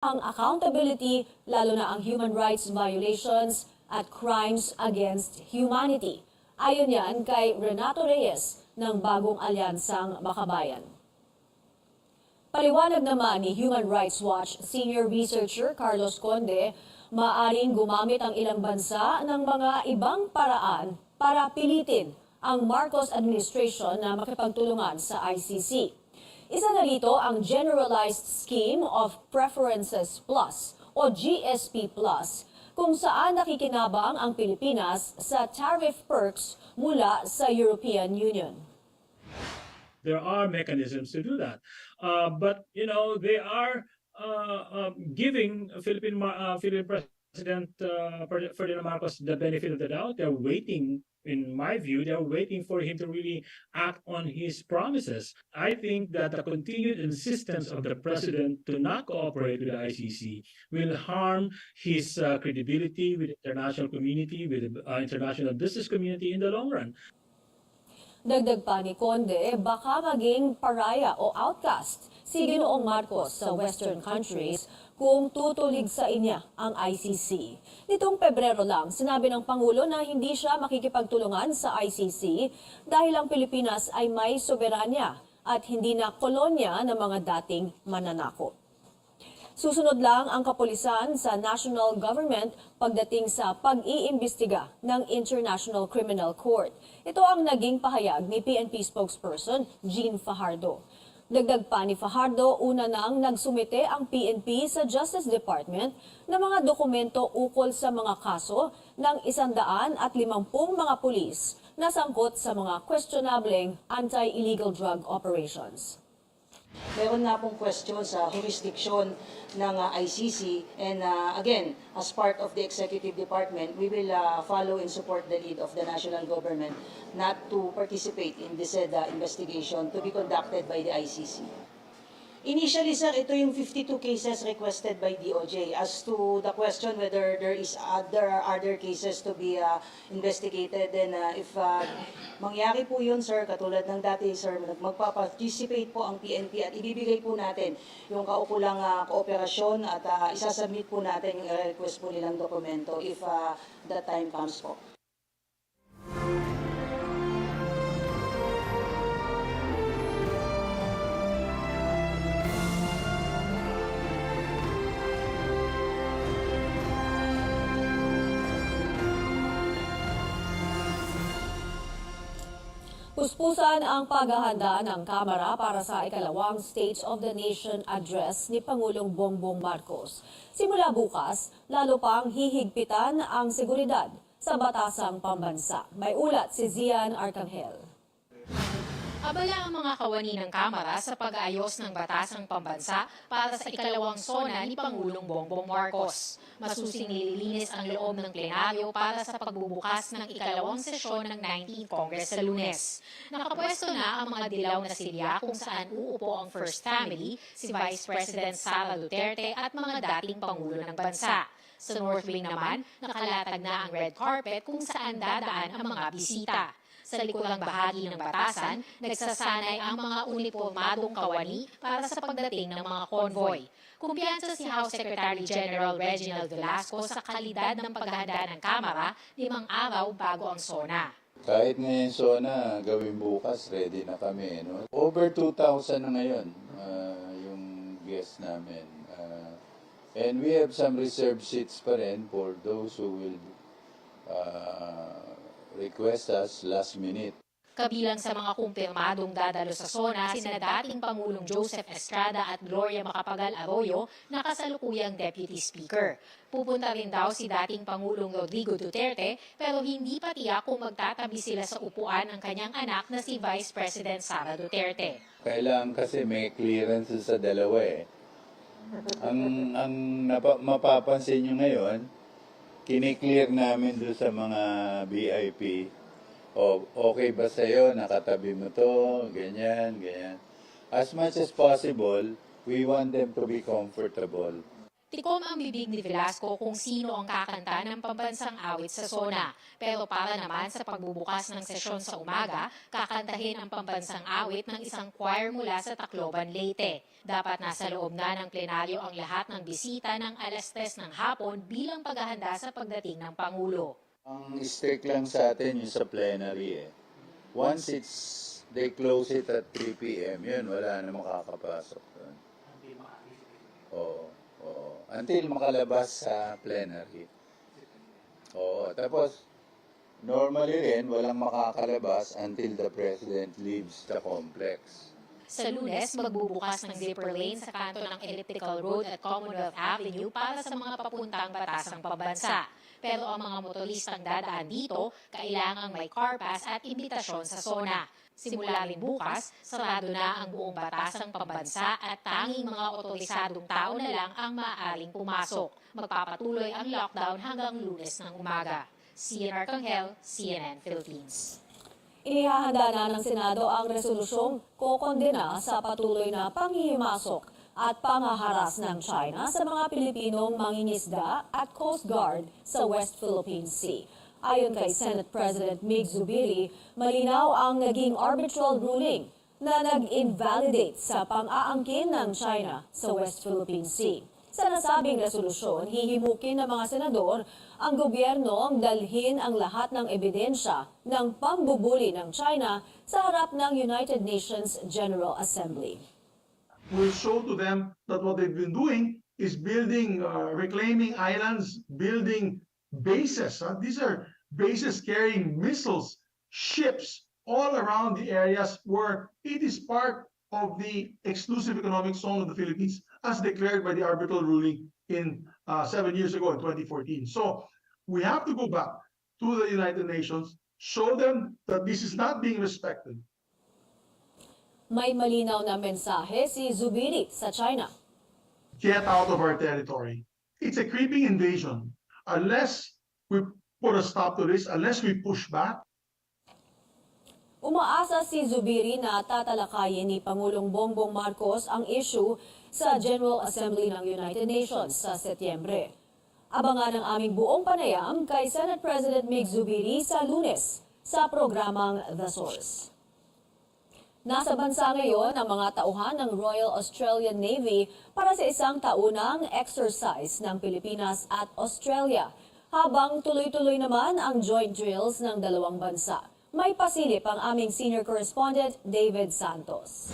ang accountability, lalo na ang human rights violations at crimes against humanity. Ayon yan kay Renato Reyes ng Bagong Alyansang Makabayan. Paliwanag naman ni Human Rights Watch Senior Researcher Carlos Conde, maaring gumamit ang ilang bansa ng mga ibang paraan para pilitin ang Marcos administration na makipagtulungan sa ICC. Isa na rito ang Generalized Scheme of Preferences Plus o GSP Plus, kung saan nakikinabang ang Pilipinas sa tariff perks mula sa European Union. There are mechanisms to do that, but they are giving Philippine President Ferdinand Marcos the benefit of the doubt. They're waiting. In my view, they're waiting for him to really act on his promises. I think that the continued insistence of the president to not cooperate with the ICC will harm his credibility with the international community, with the international business community in the long run. Dagdag pa ni Conde, baka maging paraya o outcast si Ginoong Marcos sa Western countries kung tutulig sa inya ang ICC. Nitong Pebrero lang, sinabi ng Pangulo na hindi siya makikipagtulungan sa ICC dahil ang Pilipinas ay may soberanya at hindi na kolonya ng mga dating mananakop. Susunod lang ang kapulisan sa national government pagdating sa pag-iimbestiga ng International Criminal Court. Ito ang naging pahayag ni PNP spokesperson Jean Fajardo. Dagdag pa ni Fajardo, una nang nagsumite ang PNP sa Justice Department ng mga dokumento ukol sa mga kaso ng 150 mga pulis na sangkot sa mga questionableng anti-illegal drug operations. Meron nga pong question sa jurisdiction ng ICC and again, as part of the Executive Department, we will follow and support the lead of the national government not to participate in this investigation to be conducted by the ICC. Initially, sir, ito yung 52 cases requested by DOJ. As to the question whether there are other cases to be investigated, then if mangyari po yun, sir, katulad ng dati, sir, magpa-participate po ang PNP at ibibigay po natin yung kaukulang kooperasyon at isasubmit po natin yung request po nilang dokumento if that time comes po. Puspusan ang paghahanda ng Kamara para sa ikalawang State of the Nation Address ni Pangulong Bongbong Marcos. Simula bukas, lalo pang hihigpitan ang seguridad sa batasang pambansa. May ulat si Zian Arcangel. Abala ang mga kawani ng Kamara sa pag-aayos ng batasang pambansa para sa ikalawang SONA ni Pangulong Bongbong Marcos. Masusing nililinis ang loob ng plenaryo para sa pagbubukas ng ikalawang sesyon ng 19th Congress sa Lunes. Nakapwesto na ang mga dilaw na silya kung saan uupo ang First Family, si Vice President Sara Duterte at mga dating Pangulo ng bansa. Sa North Wing naman, nakalatag na ang red carpet kung saan dadaan ang mga bisita. Sa likulang bahagi ng batasan, nagsasanay ang mga unipormadong kawani para sa pagdating ng mga convoy. Kumpiyansa si House Secretary General Reginald Velasco sa kalidad ng paghahanda ng Kamara 5 araw bago ang SONA. Kahit ngayon SONA, gawin bukas, ready na kami. No? Over 2,000 na ngayon yung guests namin. And we have some reserved seats pa rin for those who will request us last minute. Kabilang sa mga kumpirmadong dadalo sa SONA, sina dating Pangulong Joseph Estrada at Gloria Macapagal Arroyo na kasalukuyang Deputy Speaker. Pupunta rin daw si dating Pangulong Rodrigo Duterte pero hindi pa tiyak kung magtatabi sila sa upuan ng kanyang anak na si Vice President Sara Duterte. Kailangan kasi may clearance sa dalawa eh. Ang mapapansin nyo ngayon, kiniklear namin doon sa mga VIP. O, okay ba sa'yo? Nakatabi mo to? Ganyan, ganyan. As much as possible, we want them to be comfortable. Tikom ang bibig ni Velasco kung sino ang kakanta ng pambansang awit sa SONA. Pero para naman sa pagbubukas ng sesyon sa umaga, kakantahin ang pambansang awit ng isang choir mula sa Tacloban, Leyte. Dapat nasa loob na ng plenaryo ang lahat ng bisita ng alas 3 ng hapon bilang paghahanda sa pagdating ng Pangulo. Ang strict lang sa atin yung sa plenary eh. Once they close it at 3 p.m., yun, wala na makakapasok doon. Oo. Until makalabas sa plenary. Oo. Tapos, normally rin, walang makakalabas until the President leaves the complex. Sa Lunes, magbubukas ng zipper lane sa kanto ng Elliptical Road at Commonwealth Avenue para sa mga papuntang batasang pambansa. Pero ang mga motoristang dadaan dito, kailangang may car pass at imbitasyon sa SONA. Simula rin bukas, sarado na ang buong batasang pambansa at tanging mga otorisadong tao na lang ang maaaring pumasok. Magpapatuloy ang lockdown hanggang Lunes ng umaga. Cian Arcangel, CNN Philippines. Inihahanda na ng Senado ang resolusyong kokondena sa patuloy na panghihimasok at pangaharas ng China sa mga Pilipinong mangingisda at Coast Guard sa West Philippine Sea. Ayon kay Senate President Mig Zubiri, malinaw ang naging arbitral ruling na nag-invalidate sa pang-aangkin ng China sa West Philippine Sea. Sa nasabing resolusyon, hihimukin ng mga senador ang gobyernong dalhin ang lahat ng ebidensya ng pambubuli ng China sa harap ng United Nations General Assembly. Will show to them that what they've been doing is building, reclaiming islands, building bases. These are bases carrying missiles, ships all around the areas where it is part of the exclusive economic zone of the Philippines as declared by the arbitral ruling in 7 years ago in 2014. So we have to go back to the United Nations, show them that this is not being respected. May malinaw na mensahe si Zubiri sa China. Get out of our territory. It's a creeping invasion. Unless we put a stop to this, unless we push back, Umaasa si Zubiri na tatalakayin ni Pangulong Bongbong Marcos ang issue sa General Assembly ng United Nations sa Setyembre. Abangan ang aming buong panayam kay Senate President Mig Zubiri sa Lunes sa programang The Source. Nasa bansa ngayon ang mga tauhan ng Royal Australian Navy para sa isang taunang exercise ng Pilipinas at Australia, habang tuloy-tuloy naman ang joint drills ng dalawang bansa. May pasilip ang aming senior correspondent David Santos.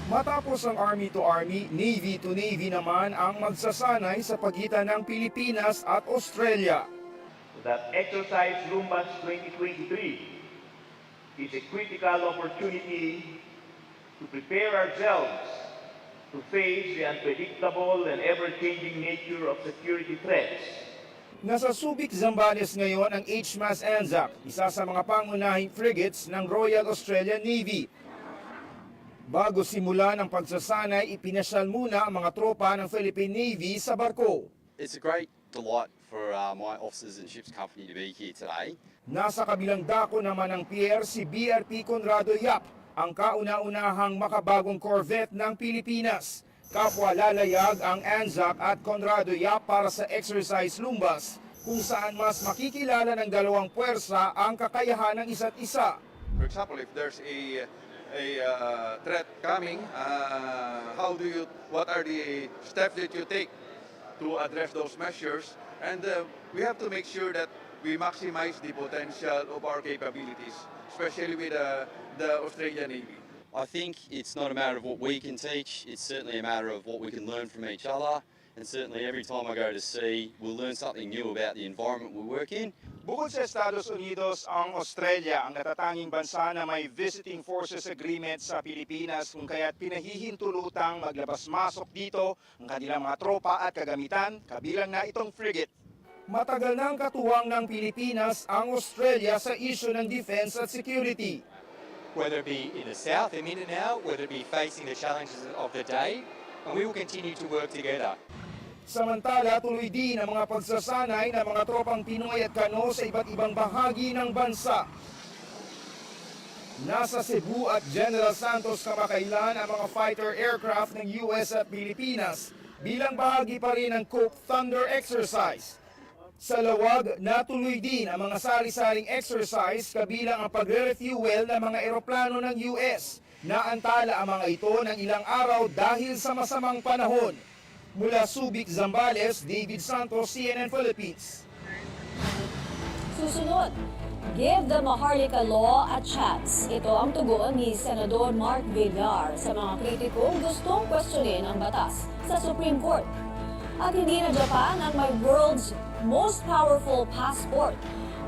Matapos ang Army to Army, Navy to Navy naman ang magsasanay sa pagitan ng Pilipinas at Australia. That exercise Lumbas 2023 is a critical opportunity to prepare ourselves to face the unpredictable and ever-changing nature of security threats. Nasa Subic, Zambales ngayon ang HMAS Anzac, isa sa mga pangunahing frigates ng Royal Australian Navy. Bago simulan ang pagsasanay, ipinasyal muna ang mga tropa ng Philippine Navy sa barko. It's a great delight for my officers and ships company to be here today. Nasa kabilang dako naman ng pier si BRP Conrado Yap, ang kauna-unahang makabagong corvette ng Pilipinas. Kapwa lalayag ang Anzac at Conrado Yap para sa exercise Lumbas, kung saan mas makikilala ng dalawang puwersa ang kakayahan ng isa't isa. For example, if there's a threat coming, what are the steps that you take to address those measures? And we have to make sure that we maximize the potential of our capabilities, especially with the Australian Navy. I think it's not a matter of what we can teach, it's certainly a matter of what we can learn from each other. And certainly every time I go to sea, we'll learn something new about the environment we work in. Bukod sa Estados Unidos, ang Australia ang natatanging bansa na may Visiting Forces Agreement sa Pilipinas, kung kaya't pinahihintulutang maglabas-masok dito ang kanilang mga tropa at kagamitan, kabilang na itong frigate. Matagal nang katuwang ng Pilipinas ang Australia sa isyu ng defense at security. Whether it be in the south, in Mindanao, whether it be facing the challenges of the day, and we will continue to work together. Samantala, tuloy din ang mga pagsasanay ng mga tropang Pinoy at Kano sa iba't ibang bahagi ng bansa. Nasa Cebu at General Santos kamakailan ang mga fighter aircraft ng US at Pilipinas bilang bahagi pa rin ng Cook Thunder Exercise. Sa lawag, natuloy din ang mga sari-saring exercise kabilang ang pagre-refuel ng mga eroplano ng US. Naantala ang mga ito ng ilang araw dahil sa masamang panahon. Mula Subic, Zambales, David Santos, CNN Philippines. Susunod, give the Maharlika Law a chance. Ito ang tugon ni Senador Mark Villar sa mga kritikong gustong questionin ang batas sa Supreme Court. At hindi na Japan ang may world's most powerful passport.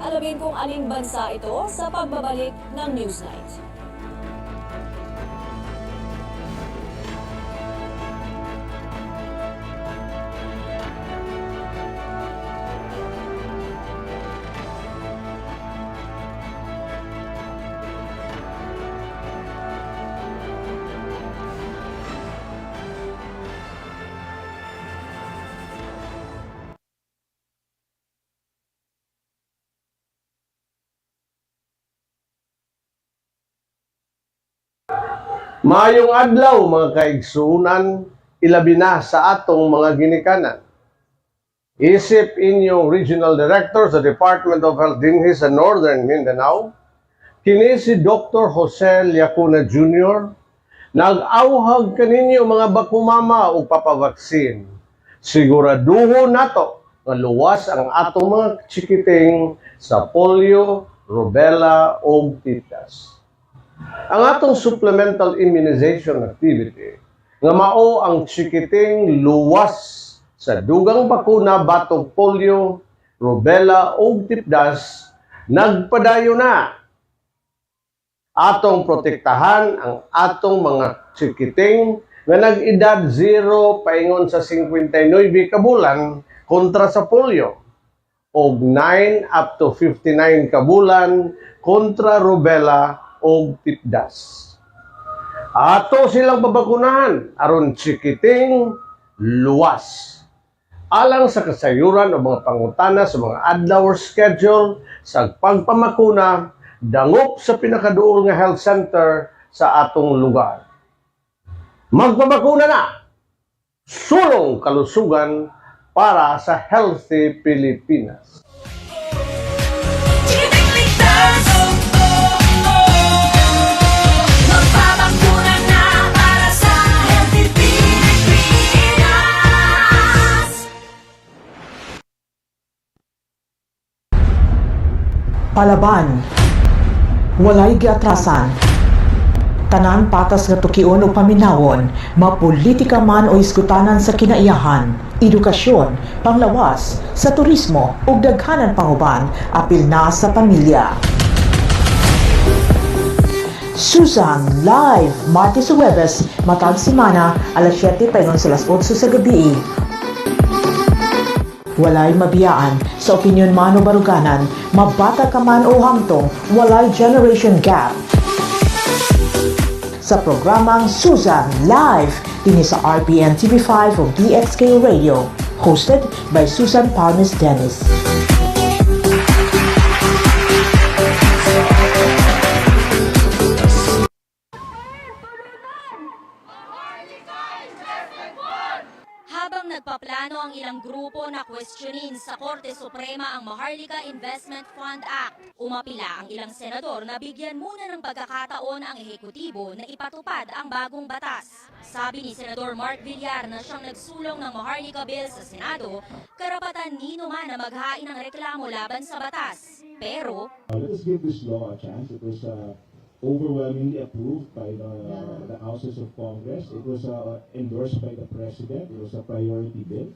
Alamin kung aling bansa ito sa pagbabalik ng Newsnight. Maayong adlaw mga kaigsunan, ilabi na sa atong mga ginikanan. Isip inyong Regional Director sa Department of Health dinhi sa Northern Mindanao, kini si Dr. Jose Liacuna Jr. Nag-auhag kaninyo mga bakumama o papavaksin. Siguraduho nato nga luwas ang atong mga chikiting sa polio, rubella o tetanus. Ang atong supplemental immunization activity nga mao ang chikiting luwas sa dugang bakuna batok polio, rubella o tetanus nagpadayo na. Atong protektahan ang atong mga chikiting nga nag-edad 0 paingon sa 59 kabulan kontra sa polio o 9 up to 59 kabulan kontra rubella o tetanus. Ato silang babakunahan aron chikiting luwas. Alang sa kasayuran o mga pangutana sa mga adlaw schedule sa pagpamakuna, dangop sa pinakaduol nga health center sa atong lugar. Magpabakuna na! Sulong kalusugan para sa healthy Pilipinas. Palaban, walay giatrasan. Tanan patas nga tukion o paminawon, mapolitika man o iskutanan sa kinaiyahan, edukasyon, panglawas, sa turismo ug daghanan panguban, apil na sa pamilya. Susan live Martes o Huwebes matag semana alas 7 paingon sa alas 8 sa gabi. Walay mabiyaan sa opinyon man o baruganan, mabata ka man o hangtong, walay generation gap. Sa programang Susan Live, din sa RPN TV5 o DXK Radio, hosted by Susan Palmes Dennis. Habang nagpaplano ang ilang grupo na questionin sa Korte Suprema ang Maharlika Investment Fund Act, umapila ang ilang senador na bigyan muna ng pagkakataon ang ehekutibo na ipatupad ang bagong batas. Sabi ni Senador Mark Villar na siyang nagsulong ng Maharlika Bill sa Senado, karapatan nino man na maghain ng reklamo laban sa batas. Pero, let us give this law a chance. It was overwhelmingly approved by the houses of Congress. It was endorsed by the President. It was a priority bill.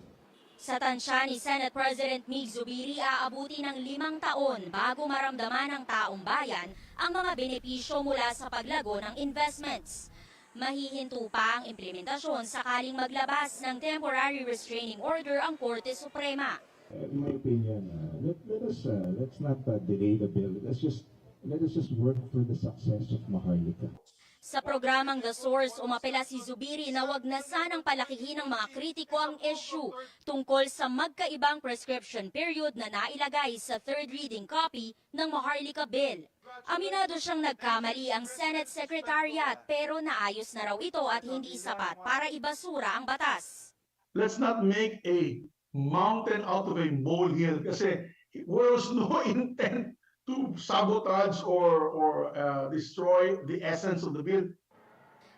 sa tansya ni Senate President Mig Zubiri, aabuti ng 5 taon bago maramdaman ng taong bayan ang mga benepisyo mula sa paglago ng investments. Mahihinto pa ang implementasyon sakaling maglabas ng temporary restraining order ang Korte Suprema. In my opinion, let's not delay the bill. Let us just work for the success of Maharlika. Sa programang The Source, umapela si Zubiri na wag na sanang palakihin ng mga kritiko ang issue tungkol sa magkaibang prescription period na nailagay sa third reading copy ng Maharlika Bill. Aminado siyang nagkamali ang Senate Secretariat pero naayos na raw ito at hindi sapat para ibasura ang batas. let's not make a mountain out of a molehill kasi there was no intent to sabotage or destroy the essence of the bill.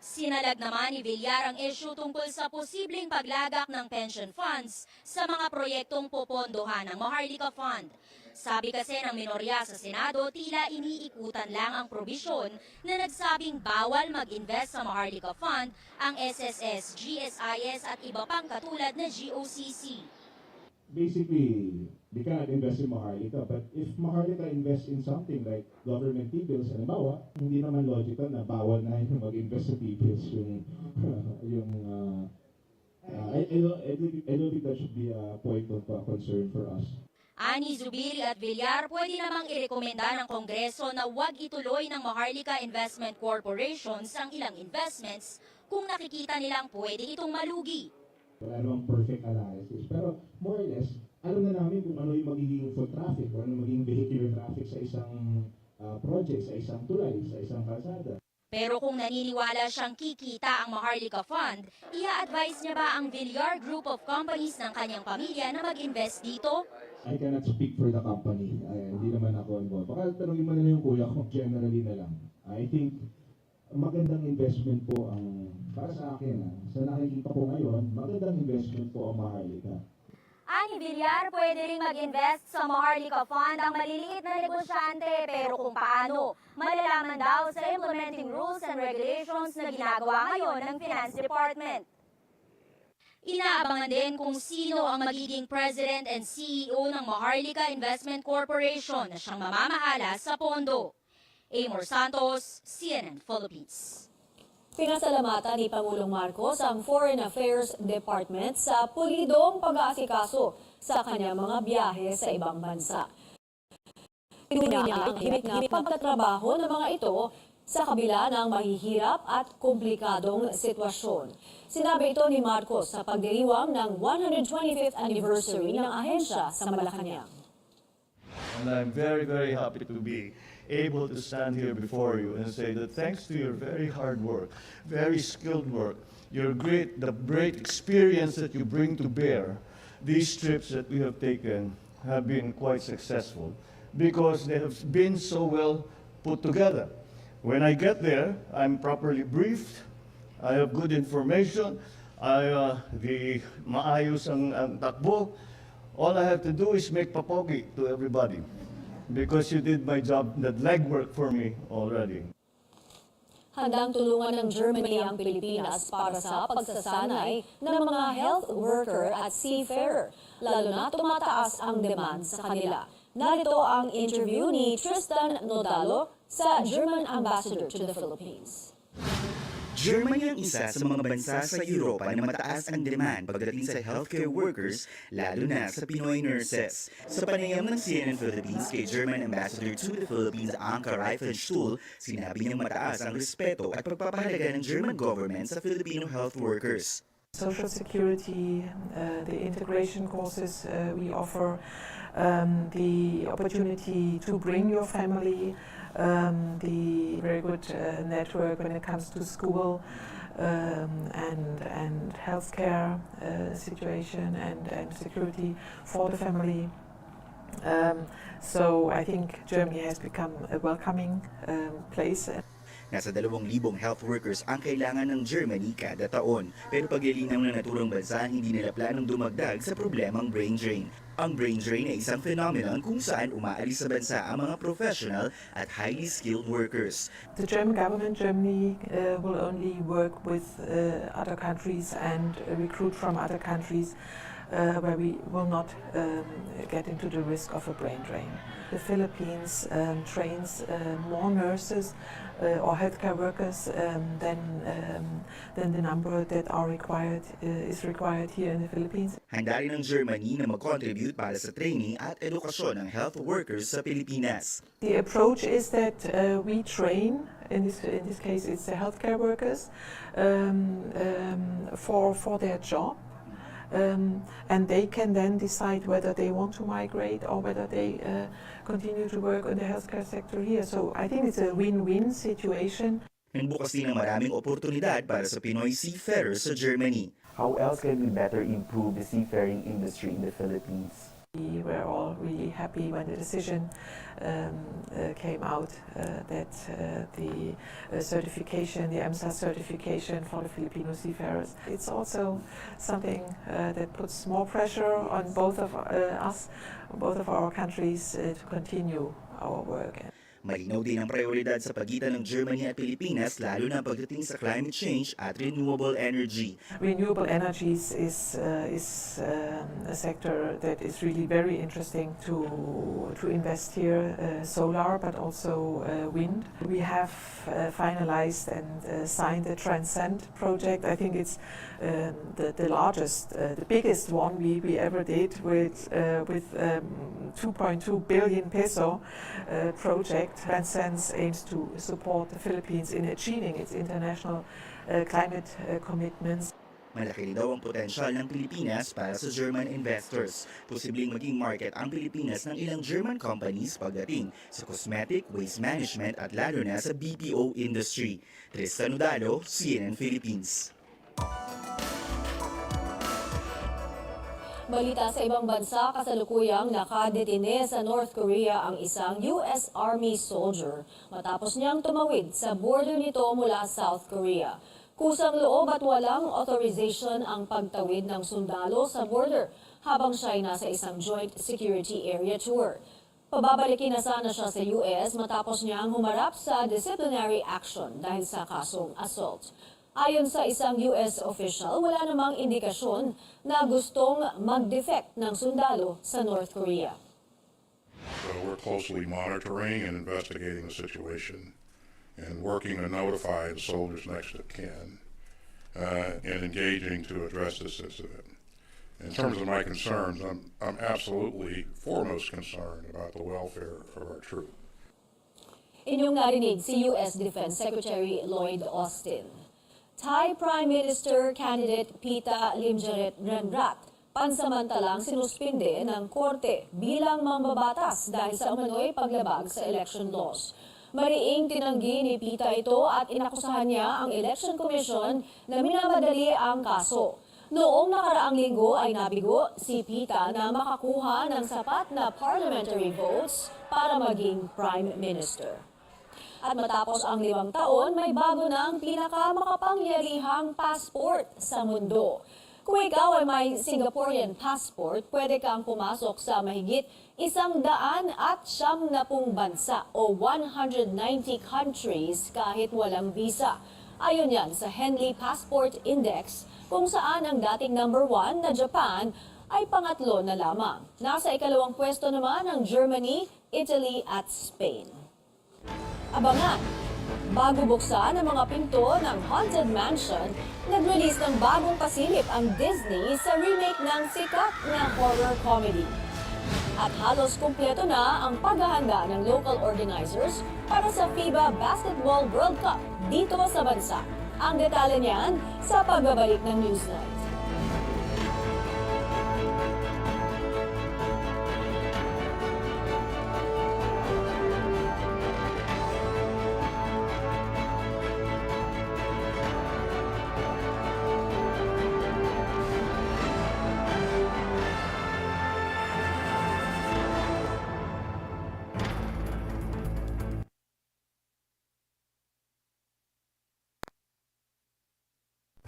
Sinalag naman ni Villar ang issue tungkol sa posibleng paglagak ng pension funds sa mga proyektong popondohan ng Maharlika Fund. Sabi kasi ng minorya sa Senado, tila iniikutan lang ang probisyon na nagsabing bawal mag-invest sa Maharlika Fund ang SSS, GSIS at iba pang katulad na GOCC. Basically, they cannot invest in Maharlika, but if Maharlika invests in something like government T-bills, halimbawa, hindi naman logical na bawal na yung mag-invest sa T-bills I don't think that should be a point of concern for us. Ani Zubiri at Villar, pwede namang irekomenda ng Kongreso na huwag ituloy ng Maharlika Investment Corporations ang ilang investments kung nakikita nilang pwede itong malugi. Wala namang perfect analysis, pero more or less, alam na namin kung ano yung magiging foot traffic o ano magiging vehicular traffic sa isang project, sa isang tulay, sa isang kalsada. Pero kung naniniwala siyang kikita ang Maharlika Fund, i-advise niya ba ang Villar Group of Companies ng kanyang pamilya na mag-invest dito? I cannot speak for the company. Hindi naman ako involved. Baka tanongin mo na yung kuya ko, generally na lang. I think magandang investment po ang, para sa akin, sa nakikita ko ngayon, magandang investment po ang Maharlika. Ani Villar, pwede rin mag-invest sa Maharlika Fund ang maliliit na negosyante, pero kung paano, malalaman daw sa implementing rules and regulations na ginagawa ngayon ng Finance Department. Inaabangan din kung sino ang magiging President and CEO ng Maharlika Investment Corporation na siyang mamamahala sa pondo. Amor Santos, CNN Philippines. Pinasalamatan ni Pangulong Marcos ang Foreign Affairs Department sa pulidong pag-aasikaso sa kanyang mga biyahe sa ibang bansa. Pinunya niya ang himik na pagtatrabaho ng mga ito sa kabila ng mahihirap at komplikadong sitwasyon. Sinabi ito ni Marcos sa pagdiriwang ng 125th anniversary ng ahensya sa Malacanang. And I'm very, very happy to be able to stand here before you and say that thanks to your very hard work, very skilled work, the great experience that you bring to bear, these trips that we have taken have been quite successful because they have been so well put together. When I get there, I'm properly briefed, I have good information, maayos ang takbo. All I have to do is make papogi to everybody because you did my job, that legwork for me already. Handang tulungan ng Germany ang Pilipinas para sa pagsasanay ng mga health worker at seafarer, lalo na tumataas ang demand sa kanila. Narito ang interview ni Tristan Nodalo sa German Ambassador to the Philippines. Germany ang isa sa mga bansa sa Europa na mataas ang demand pagdating sa healthcare workers, lalo na sa Pinoy nurses. Sa panayam ng CNN Philippines kay German Ambassador to the Philippines Anka Reifenstuhl, sinabi niyang mataas ang respeto at pagpapahalaga ng German government sa Filipino health workers. Social security, the integration courses we offer, the opportunity to bring your family, the very good network when it comes to school and healthcare situation and security for the family. So I think Germany has become a welcoming place. Nasa 2,000 health workers ang kailangan ng Germany kada taon. Pero paglilinaw ng naturang bansa, hindi nila planong dumagdag sa problemang brain drain. Ang brain drain ay isang phenomenon kung saan umaalis sa bansa ang mga professional at highly skilled workers. The German government, Germany, will only work with other countries and recruit from other countries where we will not get into the risk of a brain drain. The Philippines trains more nurses or healthcare workers than the number that is required here in the Philippines. Handa rin ng Germany na mag-contribute para sa training at edukasyon ng health workers sa Pilipinas. The approach is that we train, in this case it's the healthcare workers, for their job. And they can then decide whether they want to migrate or whether they continue to work in the healthcare sector here. So I think it's a win-win situation. Nagbukas din ng maraming oportunidad para sa Pinoy seafarers sa Germany. how else can we better improve the seafaring industry in the Philippines? We were all really happy when the decision came out that the certification, the EMSA certification for the Filipino seafarers, it's also something that puts more pressure on both of us, both of our countries to continue our work. Malinaw din ang prioridad sa pagitan ng Germany at Pilipinas lalo na pagdating sa climate change at renewable energy. Renewable energies is a sector that is really very interesting to invest here, solar but also wind. We have finalized and signed the Transcend project. I think it's the largest, the biggest one we ever did with 2.2 billion peso project. Transcend aims to support the Philippines in achieving its international climate commitments. Malaki daw ang potensyal ng Pilipinas para sa German investors. Posibleng maging market ang Pilipinas ng ilang German companies pagdating sa cosmetic, waste management at lalo na sa BPO industry. Tristan Udalo, CNN Philippines. Balita sa ibang bansa, kasalukuyang nakadetine sa North Korea ang isang US Army soldier matapos niyang tumawid sa border nito mula South Korea. Kusang loob at walang authorization ang pagtawid ng sundalo sa border habang siya'y nasa isang joint security area tour. Pababalikin na sana siya sa US matapos niyang humarap sa disciplinary action dahil sa kasong assault. Ayon sa isang US official, wala namang indikasyon na gustong mag-defect ng sundalo sa North Korea. So we're closely monitoring and investigating the situation and working to notify the soldiers next of kin and engaging to address this incident. In terms of my concerns, I'm absolutely foremost concerned about the welfare of our troops. Inyong narinig si US Defense Secretary Lloyd Austin. Thai Prime Minister candidate Pita Limjaroenrat pansamantalang sinuspinde ng korte bilang mambabatas dahil sa umano'y paglabag sa election laws. Mariing tinanggi ni Pita ito at inakusahan niya ang Election Commission na minamadali ang kaso. Noong nakaraang linggo ay nabigo si Pita na makakuha ng sapat na parliamentary votes para maging Prime Minister. At matapos ang 5 taon, may bago ng pinakamakapangyarihang passport sa mundo. Kung ikaw ay may Singaporean passport, pwede kang pumasok sa mahigit 190 bansa o 190 countries kahit walang visa. Ayon yan sa Henley Passport Index, kung saan ang dating number 1 na Japan ay pangatlo na lamang. Nasa ikalawang pwesto naman ang Germany, Italy at Spain. Abangan! Bago buksan ang mga pinto ng Haunted Mansion, nag-release ng bagong pasilip ang Disney sa remake ng sikat na horror comedy. At halos kumpleto na ang paghahanda ng local organizers para sa FIBA Basketball World Cup dito sa bansa. Ang detalye niyan sa pagbabalik ng Newsnight.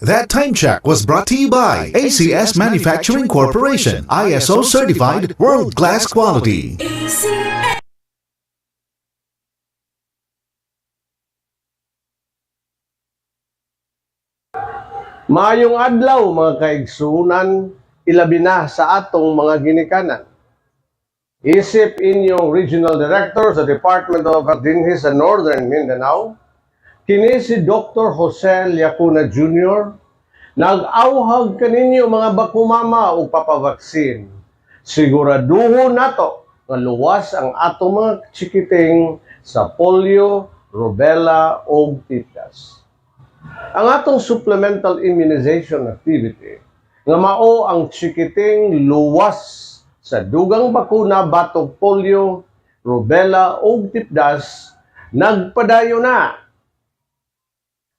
That time check was brought to you by ACS Manufacturing Corporation, ISO certified, world-class quality. Maayong adlaw mga kaigsunan, ilabi na sa atong mga ginikanan. Isip inyong Regional Director sa Department of Health dinhi sa Northern Mindanao, kini si Dr. Jose Liacuna Jr. Nag-auhag kaninyo mga bakumama o papavaksin. Siguraduhon nato nga luwas ang atong mga chikiting sa polio, rubella o tetanus. Ang atong supplemental immunization activity nga mao ang chikiting luwas sa dugang bakuna batog polio, rubella o tetanus nagpadayo na.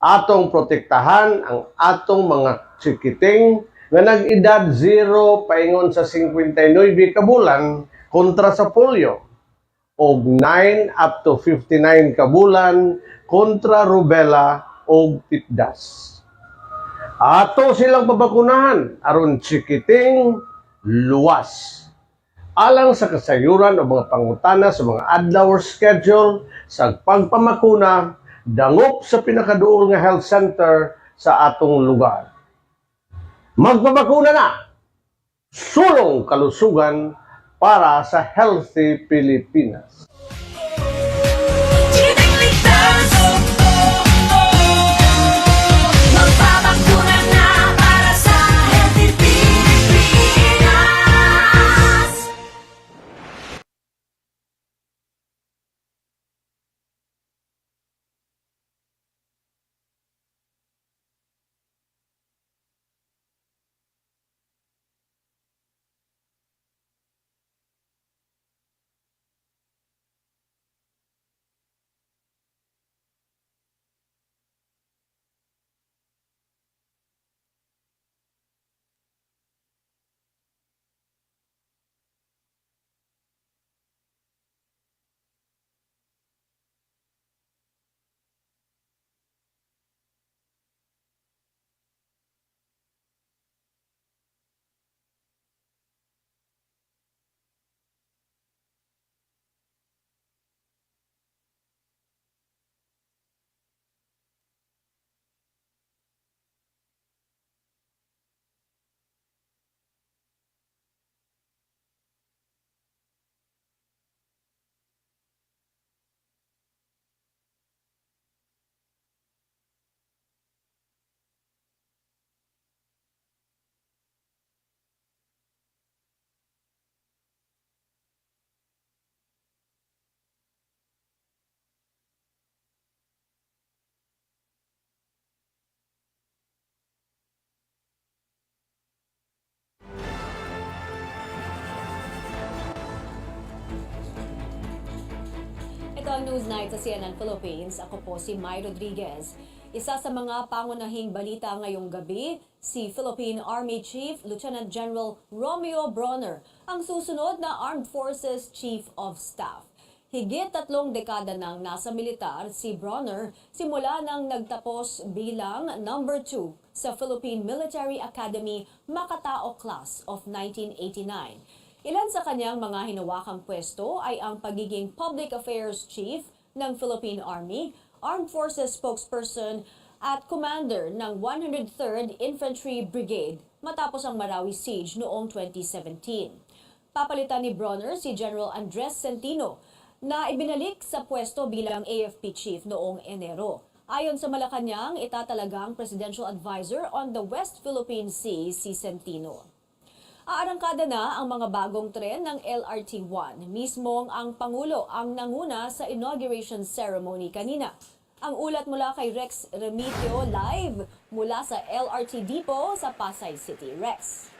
Atong protektahan ang atong mga Chikiting nga nag-edad 0 paingon sa 59 ka bulan kontra sa polio og 9 up to 59 ka bulan kontra rubella og tipdas. Ato silang pabakunahan aron chikiting luwas. Alang sa kasayuran o mga pangutana sa mga adlaw or schedule sa pagpamakuna dangop sa pinakaduol nga health center sa atong lugar. Magpabakuna na! Sulong kalusugan para sa healthy Pilipinas. Magpabakuna na para sa healthy Pilipinas. Ito ang Newsnight sa CNN Philippines. Ako po si Mai Rodriguez. Isa sa mga pangunahing balita ngayong gabi, si Philippine Army Chief Lieutenant General Romeo Bronner, ang susunod na Armed Forces Chief of Staff. Higit 3 dekada nang nasa militar si Bronner simula nang nagtapos bilang number 2 sa Philippine Military Academy Makatao Class of 1989. Ilan sa kanyang mga hinawakang pwesto ay ang pagiging Public Affairs Chief ng Philippine Army, Armed Forces Spokesperson at Commander ng 103rd Infantry Brigade matapos ang Marawi Siege noong 2017. Papalitan ni Bronner si General Andres Centino na ibinalik sa pwesto bilang AFP Chief noong Enero. Ayon sa Malacanang, itatalagang Presidential Advisor on the West Philippine Sea si Centino. Aarangkada na ang mga bagong tren ng LRT-1. Mismong ang Pangulo ang nanguna sa inauguration ceremony kanina. Ang ulat mula kay Rex Remitio live mula sa LRT Depot sa Pasay City. Rex.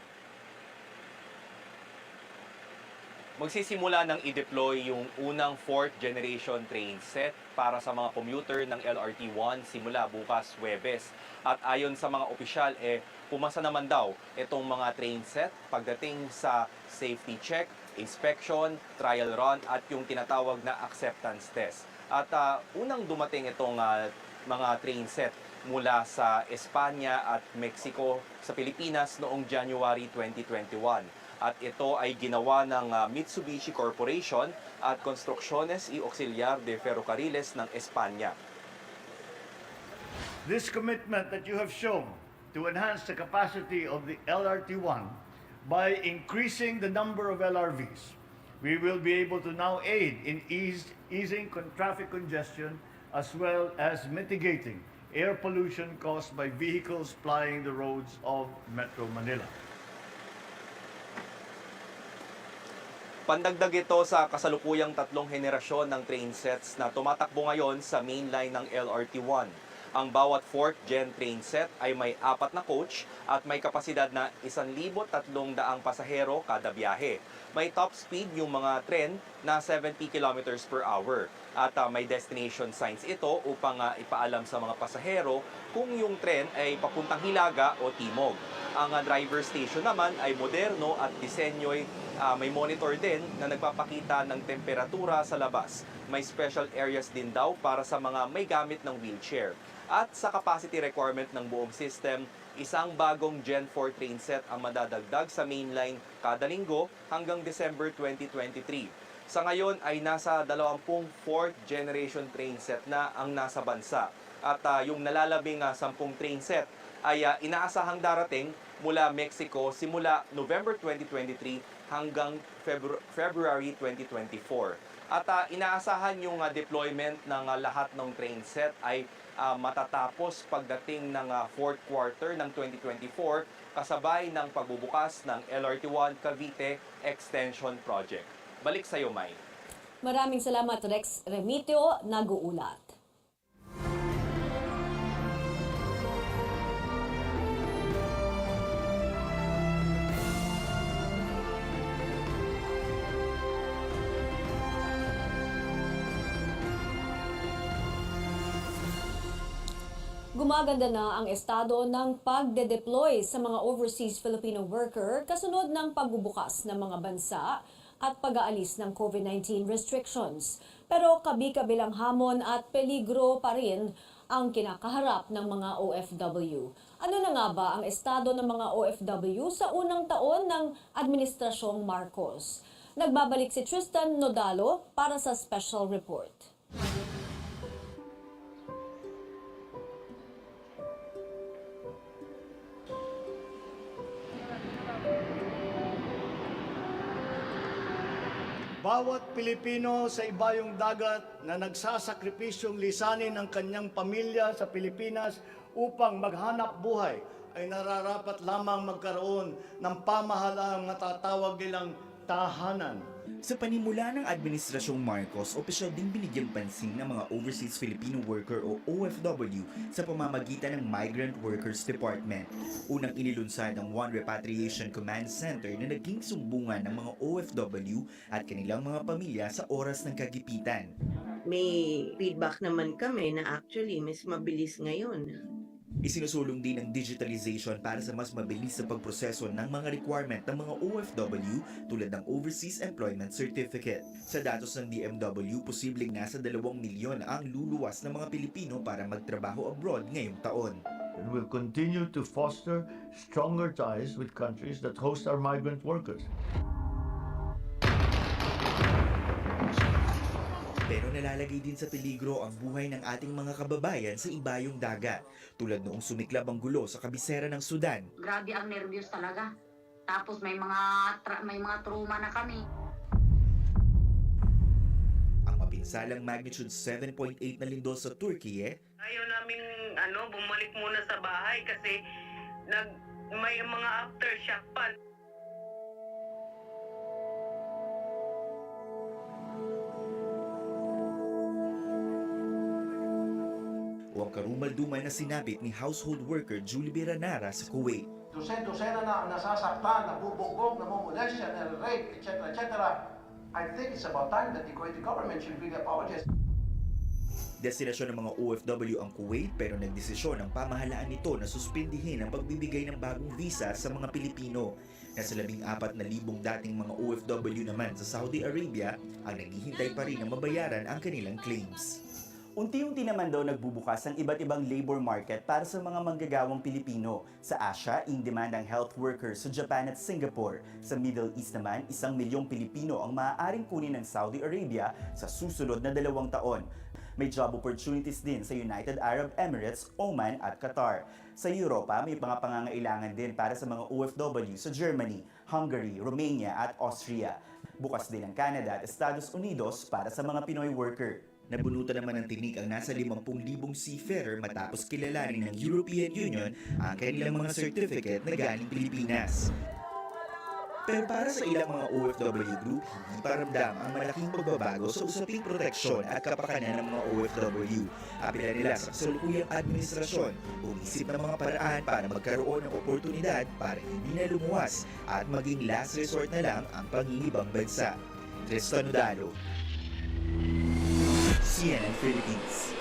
Magsisimula ng i-deploy yung unang 4th generation train set para sa mga commuter ng LRT-1 simula bukas Huwebes. At ayon sa mga opisyal, pumasa naman daw itong mga train set pagdating sa safety check, inspection, trial run at yung tinatawag na acceptance test. At unang dumating itong mga train set mula sa Espanya at Mexico sa Pilipinas noong January 2021. At ito ay ginawa ng Mitsubishi Corporation at Construcciones y Auxiliar de Ferrocarriles ng Espanya. This commitment that you have shown to enhance the capacity of the LRT-1 by increasing the number of LRVs, we will be able to now aid in easing traffic congestion as well as mitigating air pollution caused by vehicles plying the roads of Metro Manila. Pandagdag ito sa kasalukuyang 3 henerasyon ng train sets na tumatakbo ngayon sa main line ng LRT-1. Ang bawat 4th gen train set ay may 4 na coach at may kapasidad na 1,300 pasahero kada biyahe. May top speed yung mga tren na 70 km per hour. At may destination signs ito upang ipaalam sa mga pasahero kung yung tren ay papuntang Hilaga o Timog. Ang driver station naman ay moderno at disenyo'y may monitor din na nagpapakita ng temperatura sa labas. May special areas din daw para sa mga may gamit ng wheelchair. At sa capacity requirement ng buong system, isang bagong Gen 4 train set ang madadagdag sa mainline kada linggo hanggang December 2023. Sa ngayon ay nasa 20 4th generation train set na ang nasa bansa. At yung nalalabing 10 train set ay inaasahang darating mula Mexico simula November 2023 hanggang February 2024. At inaasahan yung deployment ng lahat ng train set ay matatapos pagdating ng 4th quarter ng 2024 kasabay ng pagbubukas ng LRT1 Cavite Extension Project. Balik sa iyo, May. Maraming salamat, Rex Remitio, nag-uulat. Gumaganda na ang estado ng pagde-deploy sa mga overseas Filipino worker kasunod ng pagbubukas ng mga bansa at pag-aalis ng COVID-19 restrictions. Pero kabi-kabilang hamon at peligro pa rin ang kinakaharap ng mga OFW. Ano na nga ba ang estado ng mga OFW sa unang taon ng Administrasyong Marcos? Nagbabalik si Tristan Nodalo para sa special report. Bawat Pilipino sa ibayong dagat na nagsasakripisyong lisanin ang kanyang pamilya sa Pilipinas upang maghanap buhay ay nararapat lamang magkaroon ng pamahalaang natatawag nilang tahanan. Sa panimula ng Administrasyong Marcos, opisyal ding binigyang pansin ng mga Overseas Filipino Worker o OFW sa pamamagitan ng Migrant Workers Department. Unang inilunsad ang One Repatriation Command Center na naging sumbungan ng mga OFW at kanilang mga pamilya sa oras ng kagipitan. May feedback naman kami na actually mas mabilis ngayon. Isinusulong din ang digitalization para sa mas mabilis sa pagproseso ng mga requirement ng mga OFW tulad ng Overseas Employment Certificate. Sa datos ng DMW, posibleng nasa 2 milyon ang luluwas ng mga Pilipino para magtrabaho abroad ngayong taon. And we'll continue to foster stronger ties with countries that host our migrant workers. Pero nalalagay din sa peligro ang buhay ng ating mga kababayan sa ibayong dagat, tulad noong sumiklab ang gulo sa kabisera ng Sudan. Grabe ang nervyos talaga. Tapos may mga trauma na kami. Ang mapinsalang magnitude 7.8 na lindol sa Turkey Ayaw naming bumalik muna sa bahay kasi may mga aftershock pa. o ang karumal-dumal na sinabit ni household worker Julie Biranara sa Kuwait. Dosena na ang nasasaktan, nabubugbog, namumulesya, na-rape, etc. I think it's about time that the Kuwaiti government should really apologize. Destinasyon ng mga OFW ang Kuwait pero nagdesisyon ang pamahalaan nito na suspindihin ang pagbibigay ng bagong visa sa mga Pilipino. Nasa 14,000 dating mga OFW naman sa Saudi Arabia ang naghihintay pa rin na mabayaran ang kanilang claims. Unti-unti naman daw nagbubukas ang iba't ibang labor market para sa mga manggagawang Pilipino. Sa Asia, in demand ang health workers sa Japan at Singapore. Sa Middle East naman, 1 milyong Pilipino ang maaaring kunin ng Saudi Arabia sa susunod na 2 taon. May job opportunities din sa United Arab Emirates, Oman at Qatar. Sa Europa, may mga pangangailangan din para sa mga OFW sa Germany, Hungary, Romania at Austria. Bukas din ang Canada at Estados Unidos para sa mga Pinoy worker. Nabunutan naman ng tinik ang nasa 50,000 seafarer matapos kilalanin ng European Union ang kanilang mga certificate na galing Pilipinas. Pero para sa ilang mga OFW group, hindi paramdam ang malaking pagbabago sa usaping proteksyon at kapakanan ng mga OFW. Apela nila sa kasalukuyang administrasyon, umisip ng mga paraan para magkaroon ng oportunidad para hindi na lumuwas at maging last resort na lang ang pangingibang bansa. Tristan Nodalo, CNN Philippines.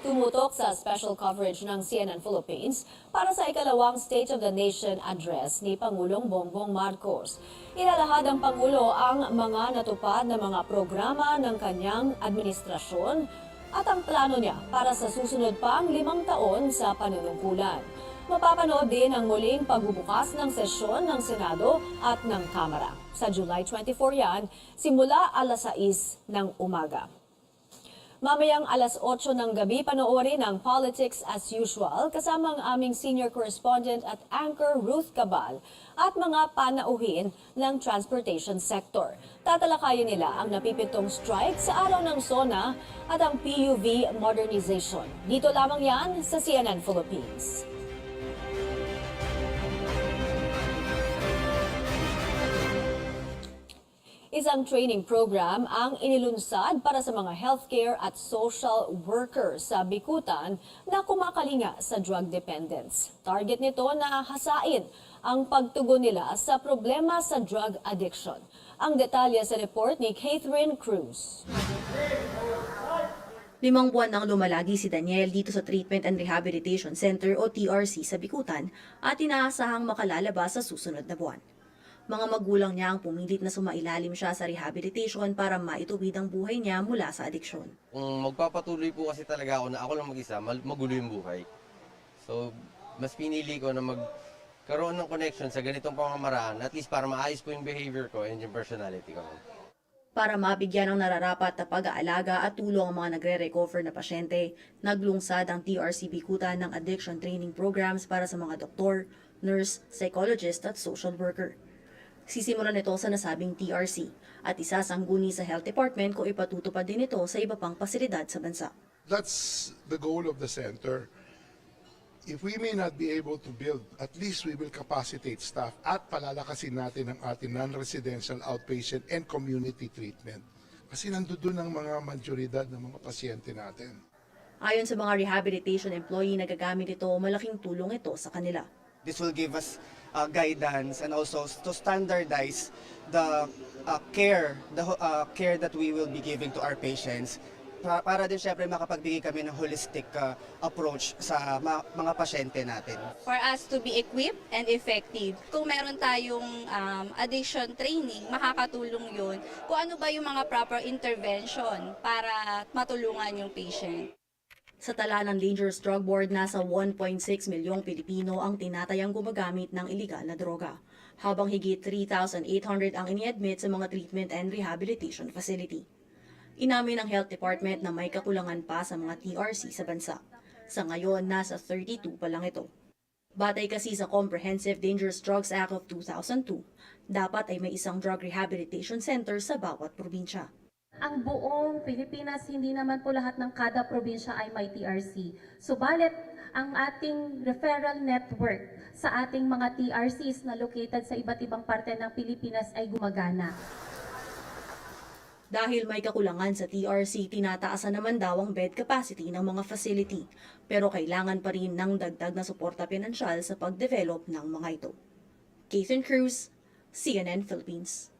Tumutok sa special coverage ng CNN Philippines para sa ikalawang State of the Nation address ni Pangulong Bongbong Marcos. Inalahad ng Pangulo ang mga natupad na mga programa ng kanyang administrasyon at ang plano niya para sa susunod pang 5 taon sa panunungkulan. Mapapanood din ang muling pagbubukas ng sesyon ng Senado at ng Kamara. Sa July 24 yan, simula alas 6 ng umaga. Mamayang alas 8 ng gabi, panoorin ang Politics as Usual kasama ang aming senior correspondent at anchor Ruth Cabal at mga panauhin ng transportation sector. Tatalakayin nila ang napipitong strike sa araw ng SONA at ang PUV modernization. Dito lamang yan sa CNN Philippines. Isang training program ang inilunsad para sa mga healthcare at social workers sa Bikutan na kumakalinga sa drug dependence. Target nito na hasain ang pagtugon nila sa problema sa drug addiction. Ang detalye sa report ni Catherine Cruz. 5 buwan nang lumalagi si Daniel dito sa Treatment and Rehabilitation Center o TRC sa Bikutan at inaasahang makalalabas sa susunod na buwan. Mga magulang niya ang pumilit na sumailalim siya sa rehabilitation para maituwid ang buhay niya mula sa adiksyon. Kung magpapatuloy po kasi talaga ako na ako lang mag-isa, magulo yung buhay. So, mas pinili ko na magkaroon ng connection sa ganitong pamamaraan, at least para maayos ko yung behavior ko and yung personality ko. Para mabigyan ng nararapat na pag-aalaga at tulong ang mga nagre-recover na pasyente, naglungsad ang TRC Bikutan ng addiction training programs para sa mga doktor, nurse, psychologist at social worker. Sisimulan ito sa nasabing TRC at isasangguni sa Health Department kung ipatutupad din ito sa iba pang pasilidad sa bansa. That's the goal of the center. If we may not be able to build, at least we will capacitate staff at palalakasin natin ang ating non-residential outpatient and community treatment. Kasi nandoon ang mga majoridad ng mga pasyente natin. Ayon sa mga rehabilitation employee na gagamit ito, malaking tulong ito sa kanila. This will give us guidance and also to standardize the care that we will be giving to our patients para din syempre makapagbigay kami ng holistic approach sa mga pasyente natin. For us to be equipped and effective, kung meron tayong addiction training, makakatulong yun kung ano ba yung mga proper intervention para matulungan yung patient. Sa tala ng Dangerous Drug Board, nasa 1.6 milyong Pilipino ang tinatayang gumagamit ng iligal na droga, habang higit 3,800 ang ini-admit sa mga treatment and rehabilitation facility. Inamin ng Health Department na may kakulangan pa sa mga TRC sa bansa. Sa ngayon, nasa 32 pa lang ito. Batay kasi sa Comprehensive Dangerous Drugs Act of 2002, dapat ay may isang drug rehabilitation center sa bawat probinsya. Ang buong Pilipinas, hindi naman po lahat ng kada probinsya ay may TRC. Subalit, ang ating referral network sa ating mga TRCs na located sa iba't ibang parte ng Pilipinas ay gumagana. Dahil may kakulangan sa TRC, tinataasan naman daw ang bed capacity ng mga facility. Pero kailangan pa rin ng dagdag na suporta pinansyal sa pag-develop ng mga ito. Catherine Cruz, CNN Philippines.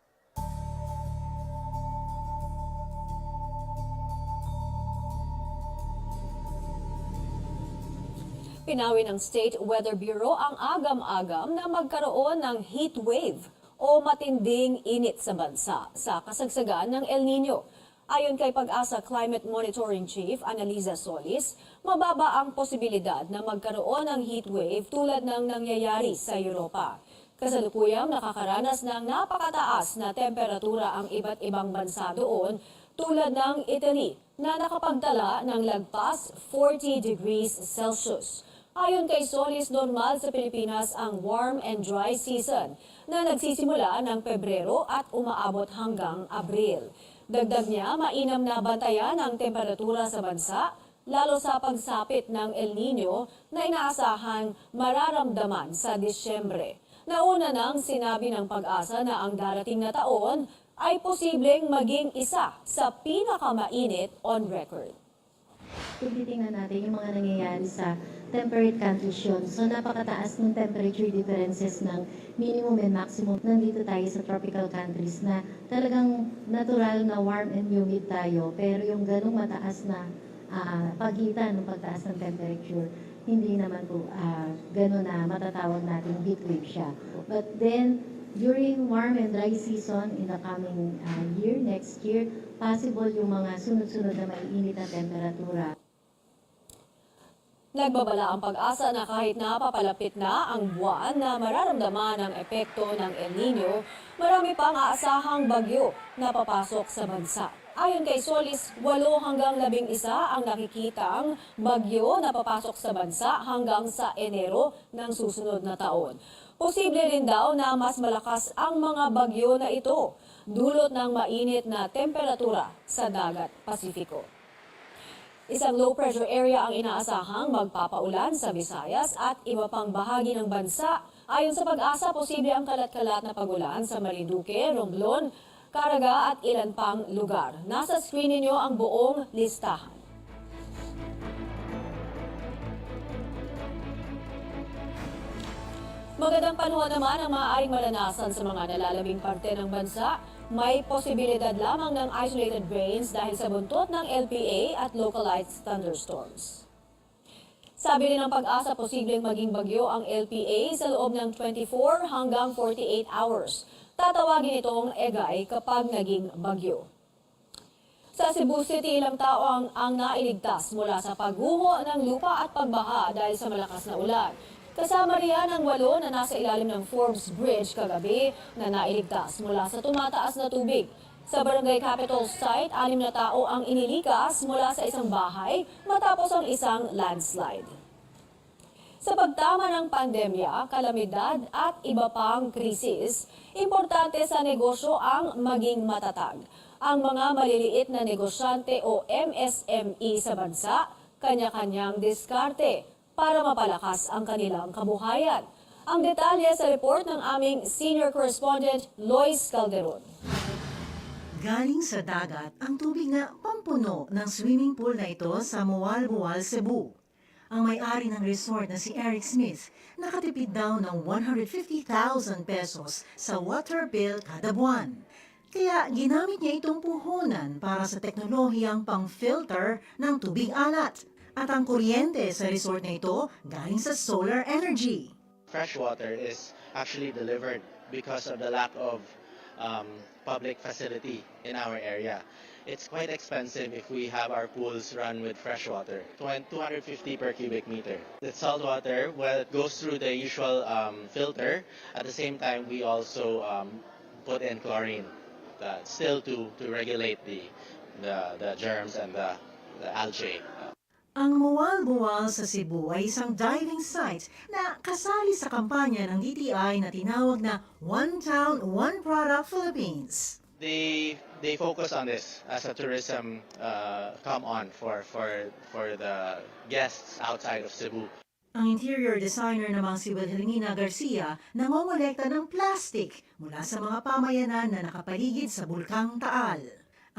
Pinawin ng State Weather Bureau ang agam-agam na magkaroon ng heat wave o matinding init sa bansa sa kasagsagan ng El Nino. Ayon kay Pag-asa Climate Monitoring Chief Annalisa Solis, mababa ang posibilidad na magkaroon ng heat wave tulad ng nangyayari sa Europa. Kasalukuyang nakakaranas ng napakataas na temperatura ang iba't ibang bansa doon tulad ng Italy na nakapagtala ng lagpas 40 degrees Celsius. Ayon kay Solis, normal sa Pilipinas ang warm and dry season na nagsisimula ng Pebrero at umaabot hanggang Abril. Dagdag niya, mainam na bantayan ang temperatura sa bansa, lalo sa pagsapit ng El Nino na inaasahang mararamdaman sa Disyembre. Nauna nang sinabi ng Pag-asa na ang darating na taon ay posibleng maging isa sa pinakamainit on record. Kung titingnan natin yung mga nangyayari sa temperate countries yun, so napakataas ng temperature differences ng minimum and maximum. Nandito tayo sa tropical countries na talagang natural na warm and humid tayo, pero yung ganong mataas na pagitan ng pagtaas ng temperature, hindi naman po gano'n na matatawag natin heat wave siya. But then, during warm and dry season in the coming year, next year, possible yung mga sunod-sunod na maiinit na temperatura. Nagbabala ang pag-asa na kahit napapalapit na ang buwan na mararamdaman ang epekto ng El Nino, marami pang aasahang bagyo na papasok sa bansa. Ayon kay Solis, 8 hanggang 11 ang nakikitang bagyo na papasok sa bansa hanggang sa Enero ng susunod na taon. Posible rin daw na mas malakas ang mga bagyo na ito, dulot ng mainit na temperatura sa dagat Pasifiko. Isang low-pressure area ang inaasahang magpapaulan sa Visayas at iba pang bahagi ng bansa. Ayon sa Pag-asa, posible ang kalat-kalat na pagulan sa Marinduque, Romblon, Caraga at ilan pang lugar. Nasa screen ninyo ang buong listahan. Magandang panahon naman ang maaaring malanasan sa mga nalalabing parte ng bansa. May posibilidad lamang ng isolated rains dahil sa buntot ng LPA at localized thunderstorms. Sabi rin ng Pag-asa, posibleng maging bagyo ang LPA sa loob ng 24 hanggang 48 hours. Tatawagin itong Egay kapag naging bagyo. Sa Cebu City, ilang tao ang nailigtas mula sa pagguho ng lupa at pagbaha dahil sa malakas na ulan. Kasama riyan ang 8 na nasa ilalim ng Forbes Bridge kagabi na nailigtas mula sa tumataas na tubig. Sa Barangay Capitol site, 6 na tao ang inilikas mula sa isang bahay matapos ang isang landslide. Sa pagtama ng pandemya, kalamidad at iba pang krisis, importante sa negosyo ang maging matatag. Ang mga maliliit na negosyante o MSME sa bansa, kanya-kanyang diskarte para mapalakas ang kanilang kabuhayan. Ang detalye sa report ng aming senior correspondent, Lois Calderon. Galing sa dagat ang tubig na pampuno ng swimming pool na ito sa Mualbual, Cebu. Ang may-ari ng resort na si Eric Smith nakatipid daw ng 150,000 pesos sa water bill kada buwan. Kaya ginamit niya itong puhunan para sa teknolohiyang pang-filter ng tubig alat. At ang kuryente sa resort na ito galing sa solar energy. Fresh water is actually delivered because of the lack of public facility in our area. It's quite expensive if we have our pools run with fresh water, 250 per cubic meter. The salt water, well, it goes through the usual filter. At the same time, we also put in chlorine, still to regulate the germs and the algae. Ang Mualbual sa Cebu ay isang diving site na kasali sa kampanya ng DTI na tinawag na One Town, One Product Philippines. They focus on this as a tourism come on for the guests outside of Cebu. Ang interior designer namang si Wilhelmina Garcia nangongolekta ng plastic mula sa mga pamayanan na nakapaligid sa Bulkang Taal.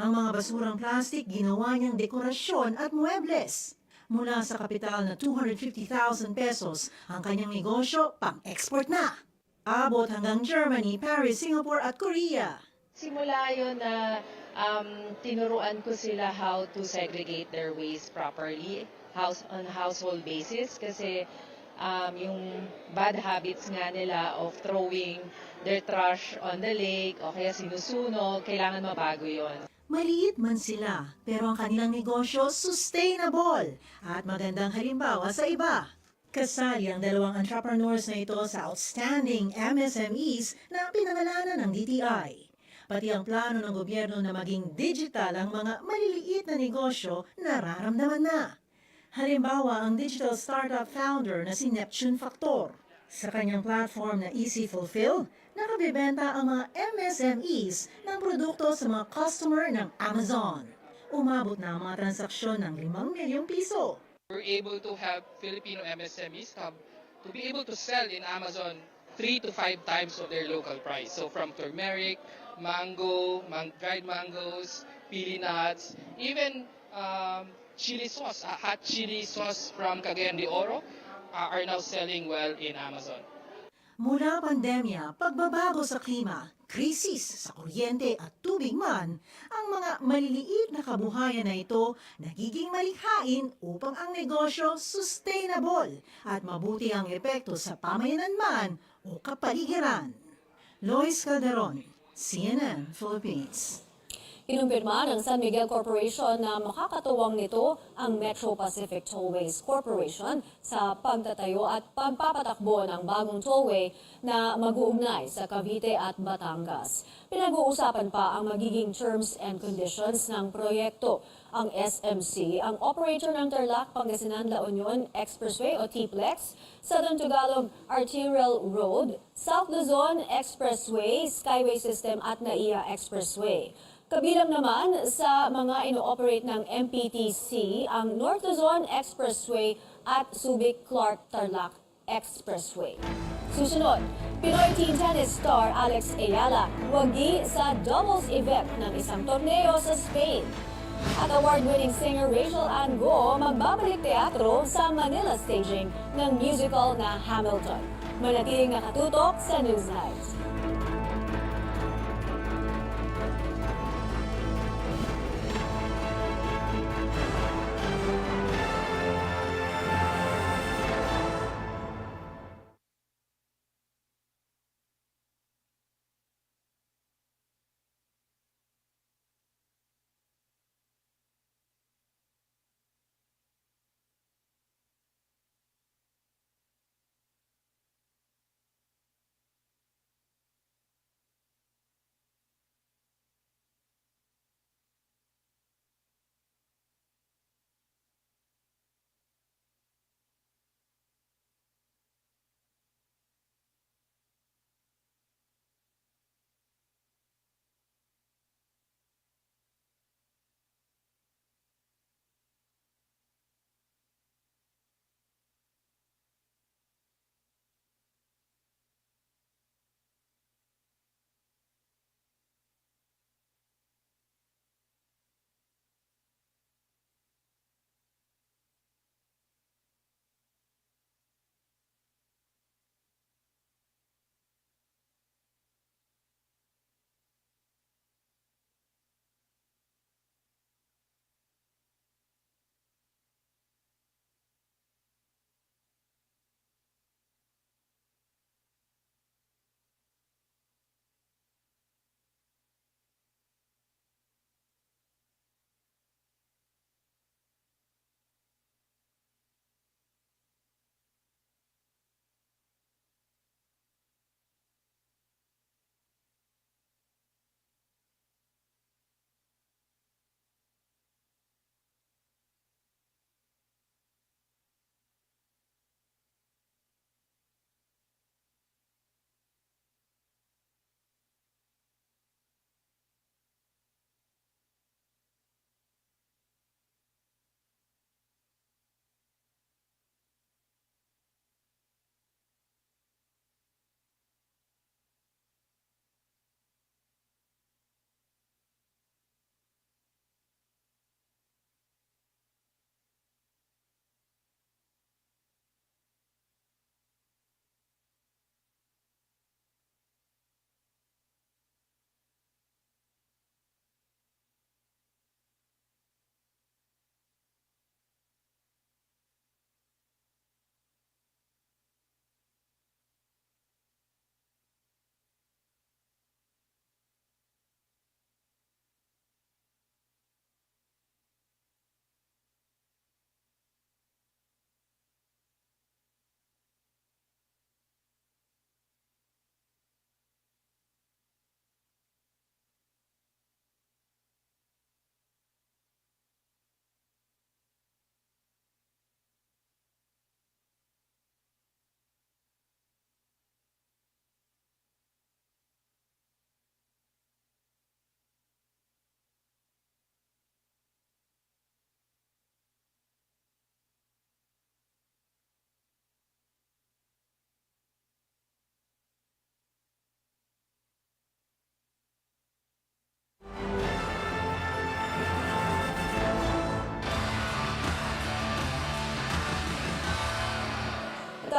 Ang mga basurang plastic ginawa niyang dekorasyon at muebles. Mula sa kapital na 250,000 pesos, ang kanyang negosyo pang-export na. Abot hanggang Germany, Paris, Singapore at Korea. Simula yun na tinuruan ko sila how to segregate their waste properly on household basis kasi yung bad habits nga nila of throwing their trash on the lake o kaya sinusunog, kailangan mabago yon. Maliit man sila, pero ang kanilang negosyo sustainable at magandang halimbawa sa iba. Kasali ang 2 entrepreneurs na ito sa outstanding MSMEs na pinangalanan ng DTI. Pati ang plano ng gobyerno na maging digital ang mga maliliit na negosyo nararamdaman na. Halimbawa ang digital startup founder na si Neptune Factor. Sa kanyang platform na Easy Fulfill, nakabibenta ang mga MSMEs ng produkto sa mga customer ng Amazon. Umabot na ang mga transaksyon ng 5 milyong piso. We're able to help Filipino MSMEs to be able to sell in Amazon 3 to 5 times of their local price. So from turmeric, mango, dried mangoes, pili nuts, even chili sauce, hot chili sauce from Cagayan de Oro are now selling well in Amazon. Mula pandemya, pagbabago sa klima, krisis sa kuryente at tubig man, ang mga maliliit na kabuhayan na ito nagiging malikhain upang ang negosyo sustainable at mabuti ang epekto sa pamayanan man o kapaligiran. Lois Calderon, CNN Philippines. Kinumpirma ng San Miguel Corporation na makakatuwang nito ang Metro Pacific Tollways Corporation sa pagtatayo at pagpapatakbo ng bagong tollway na mag-uugnay sa Cavite at Batangas. Pinag-uusapan pa ang magiging terms and conditions ng proyekto. Ang SMC, ang operator ng Tarlac Pangasinan La Union Expressway o TPLEX, Southern Tagalog Arterial Road, South Luzon Expressway, Skyway System at NAIA Expressway. Kabilang naman sa mga ino-operate ng MPTC ang North Luzon Expressway at Subic-Clark-Tarlac Expressway. Susunod, Pinoy teen tennis star Alex Ayala wagi sa doubles event ng isang torneo sa Spain. At award-winning singer Rachel Ann Go magbabalik teatro sa Manila staging ng musical na Hamilton. Manatiling nakatutok sa Newsnight.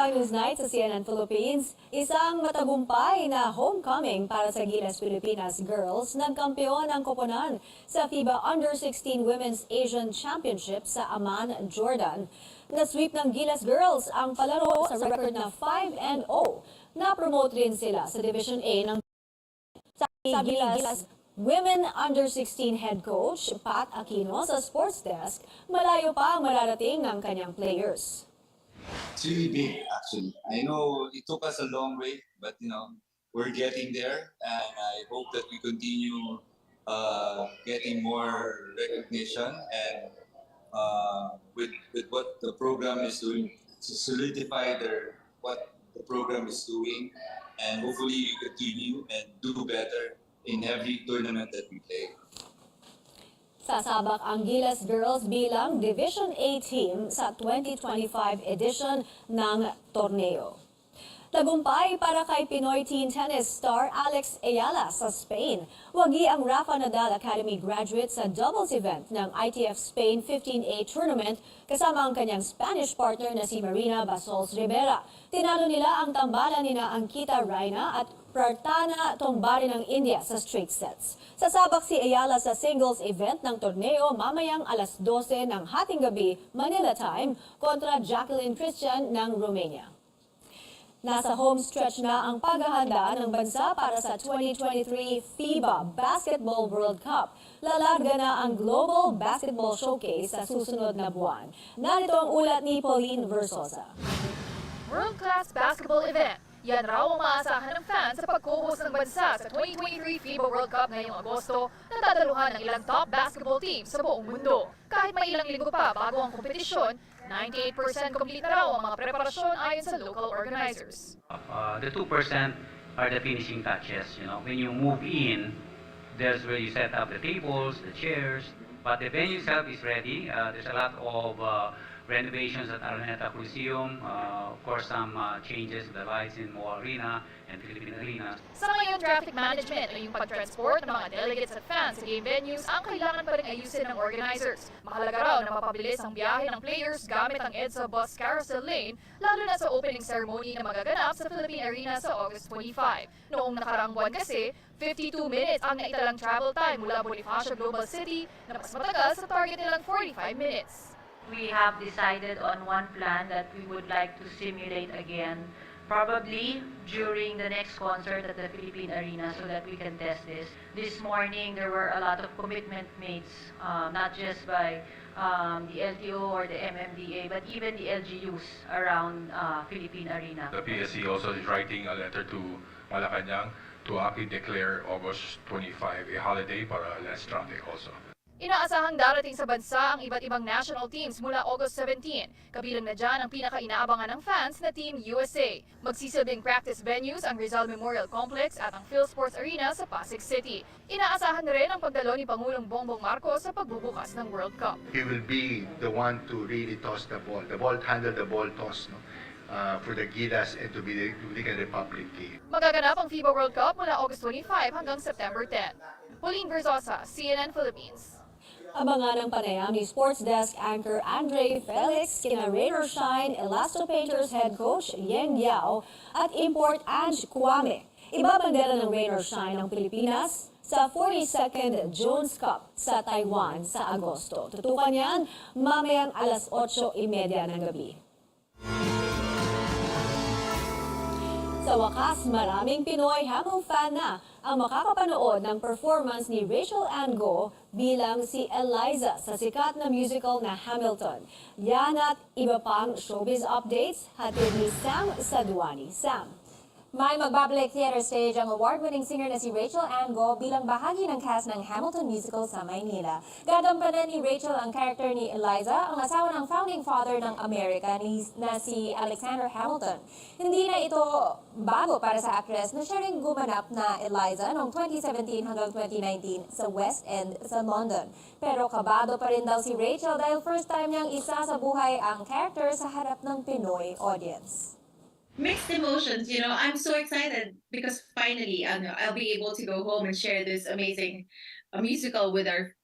Sky News Night sa CNN Philippines, isang matagumpay na homecoming para sa Gilas Pilipinas Girls. Nagkampiyon ang koponan sa FIBA Under-16 Women's Asian Championship sa Amman, Jordan. Na-sweep ng Gilas Girls ang palaro sa record na 5-0. Na-promote rin sila sa Division A ng sa Gilas Women Under-16 Head Coach Pat Aquino sa Sports Desk, malayo pa ang mararating ng kanyang players. It's really big, actually. I know it took us a long way, but we're getting there, and I hope that we continue getting more recognition and with what the program is doing to solidify what the program is doing, and hopefully we continue and do better in every tournament that we play. Sasabak ang Gilas Girls bilang Division A team sa 2025 edition ng torneo. Tagumpay para kay Pinoy teen tennis star Alex Ayala sa Spain. Wagi ang Rafa Nadal Academy graduate sa doubles event ng ITF Spain 15A tournament kasama ang kanyang Spanish partner na si Marina Basols Rivera. Tinalo nila ang tambalan nina Ankita Raina at Prarthana Tombari ng India sa straight sets. Sasabak si Ayala sa singles event ng torneo mamayang alas 12 ng hating gabi Manila time kontra Jacqueline Christian ng Romania. Nasa home stretch na ang paghahanda ng bansa para sa 2023 FIBA Basketball World Cup. Lalarga na ang Global Basketball Showcase sa susunod na buwan. Narito ang ulat ni Pauline Versosa. World-class basketball event. Yan raw ang maasahan ng fans sa pag-co-host ng bansa sa 2023 FIBA World Cup ngayong Agosto na dadaluhan ng ilang top basketball teams sa buong mundo. Kahit may ilang linggo pa bago ang kompetisyon, 98% complete na raw ang mga preparasyon ayon sa local organizers. The 2% are the finishing touches. When you move in, there's where you set up the tables, the chairs, but the venue itself is ready. There's a lot of renovations at Araneta Coliseum, of course some changes to the lights in Mo Arena and Philippine Arena. Sa ngayon, traffic management o yung pag-transport ng mga delegates at fans sa game venues ang kailangan pa rin ayusin ng organizers. Mahalaga raw na mapabilis ang biyahe ng players gamit ang EDSA Bus Carousel Lane, lalo na sa opening ceremony na magaganap sa Philippine Arena sa August 25. Noong nakaraang buwan kasi, 52 minutes ang naitalang travel time mula Bonifacio Global City na mas matagal sa target nilang 45 minutes. We have decided on one plan that we would like to simulate again, probably during the next concert at the Philippine Arena so that we can test this. This morning, there were a lot of commitment made, not just by the LTO or the MMDA, but even the LGUs around Philippine Arena. The PSC also is writing a letter to Malacanang to actually declare August 25 a holiday para less traffic also. Inaasahang darating sa bansa ang iba't ibang national teams mula August 17. Kabilang na dyan ang pinaka-inaabangan ng fans na Team USA. Magsisilbing practice venues ang Rizal Memorial Complex at ang PhilSports Arena sa Pasig City. Inaasahan na rin ang pagdalo ni Pangulong Bongbong Marcos sa pagbubukas ng World Cup. He will be the one to really toss the ball, handle the ball toss, for the Gilas and to be the Dominican Republic team. Magaganap ang FIBA World Cup mula August 25 hanggang September 10. Pauline Versosa, CNN Philippines. Abangan ang panayam ni Sports Desk anchor Andre Felix, kina Raider Shine, Elasto Painters head coach Yeng Yao at import Ange Kwame. Ibabandera ng Raider Shine ng Pilipinas sa 42nd Jones Cup sa Taiwan sa Agosto. Tutukan yan mamayang alas 8:30 ng gabi. Sa wakas, maraming Pinoy Hamilton fan na ang makakapanood ng performance ni Rachel Ann Go bilang si Eliza sa sikat na musical na Hamilton. Yan at iba pang showbiz updates, hatid ni Sam Saduani. Sam. May magbabalik theater stage ang award-winning singer na si Rachel Ann Go bilang bahagi ng cast ng Hamilton musical sa Maynila. Gagampanan ni Rachel ang character ni Eliza, ang asawa ng founding father ng Amerika na si Alexander Hamilton. Hindi na ito bago para sa actress na siya rin gumanap na Eliza noong 2017 hanggang 2019 sa West End sa London. Pero kabado pa rin daw si Rachel dahil first time niyang isa sa buhay ang character sa harap ng Pinoy audience. Mixed emotions, I'm so excited because finally I'll be able to go home and share this amazing musical with our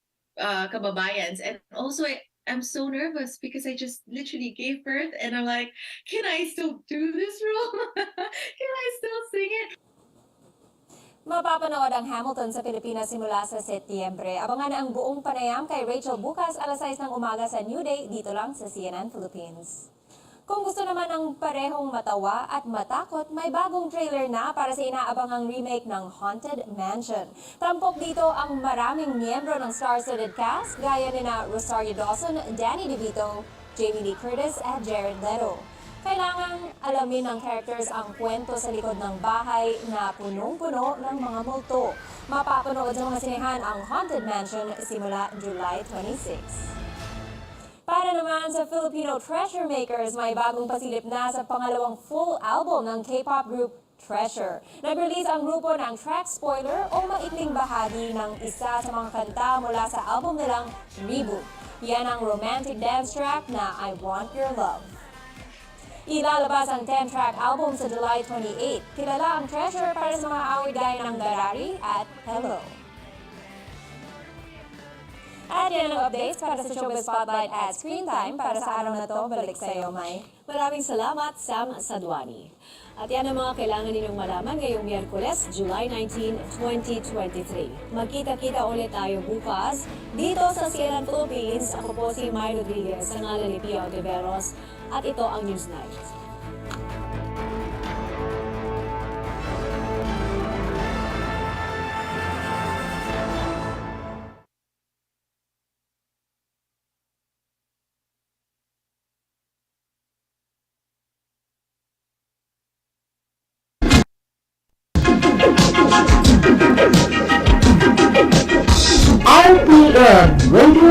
kababayans. And also I'm so nervous because I just literally gave birth and I'm like, can I still do this role? Can I still sing it? Mapapanood ang Hamilton sa Pilipinas simula sa Setyembre. Abangan ang buong panayam kay Rachel bukas alas 6 ng umaga sa New Day dito lang sa CNN Philippines. Kung gusto naman ng parehong matawa at matakot, may bagong trailer na para sa inaabangang remake ng Haunted Mansion. Tampok dito ang maraming miyembro ng star-studded cast gaya nina Rosario Dawson, Danny DeVito, Jamie Lee Curtis at Jared Leto. Kailangang alamin ng characters ang kwento sa likod ng bahay na punong-puno ng mga multo. Mapapanood sa mga sinehan ang Haunted Mansion simula July 26. Para naman sa Filipino treasure makers, may bagong pasilip na sa pangalawang full album ng K-pop group Treasure. Nag-release ang grupo ng track spoiler o maikling bahagi ng isa sa mga kanta mula sa album nilang Reboot. Yan ang romantic dance track na I Want Your Love. Ilalabas ang 10-track album sa July 28. Kilala ang Treasure para sa mga awit gaya ng Darari at Hello. At yan ang updates para sa Showbiz Spotlight at Screen Time. Para sa araw na to, balik sa iyo, May. Maraming salamat, Sam Sadwani. At yan ang mga kailangan ninyong malaman ngayong Miyerkules, July 19, 2023. Magkita-kita ulit tayo bukas dito sa CNN Philippines. Ako po si May Rodriguez, sa ngalan ni Pio Tiveros, at ito ang Newsnight. RPN Radio